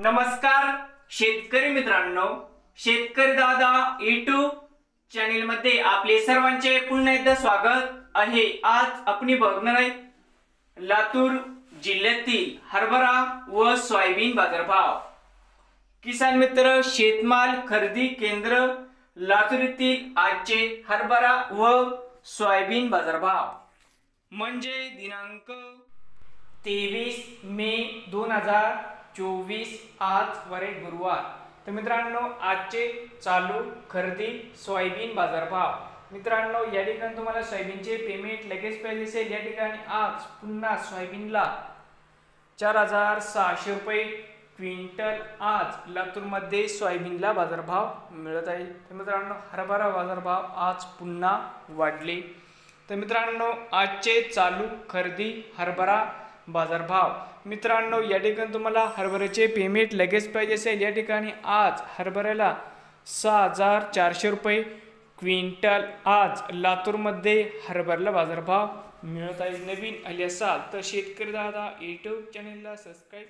नमस्कार शेतकरी मित्रांनो, शेतकरी दादा यूट्यूब चॅनल मध्ये आपले सर्वांचे पुन्हा एकदा स्वागत आहे। आज आपण बघणार आहे लातूर जिल्ह्यातील हरभरा व सोयाबीन बाजारभाव। किसान मित्र शेतमाल खरेदी केंद्र लातूर येथील आजचे हरभरा व सोयाबीन बाजारभाव म्हणजे दिनांक 23 मे 2024 आज वारे गुरुवार। तर मित्रांनो आजचे चालू खरेदी सोयाबीन बाजारभाव। मित्रांनो या ठिकाणी तुम्हाला सोयाबीनचे पेमेंट लगेच पाहिजे असेल, या ठिकाणी आज पुन्हा सोयाबीनला 4600 रुपये क्विंटल आज लातूर मध्ये सोयाबीनला बाजारभाव मिळत आहे। तर मित्रांनो हरभरा बाजारभाव आज पुन्हा वाढले। तर मित्रांनो आजचे चालू खरेदी हरभरा बाजारभाव। मित्रांनो या ठिकाणी तुम्हाला हरभऱ्याचे पेमेंट लगेच पाहिजे असेल, या ठिकाणी आज हरभऱ्याला 6400 रुपये क्विंटल आज लातूर मध्ये हरभऱ्याला बाजारभाव मिळत आहे। नवीन आले असाल तर शेतकरी दादा यूट्यूब चॅनलला सबस्क्राइब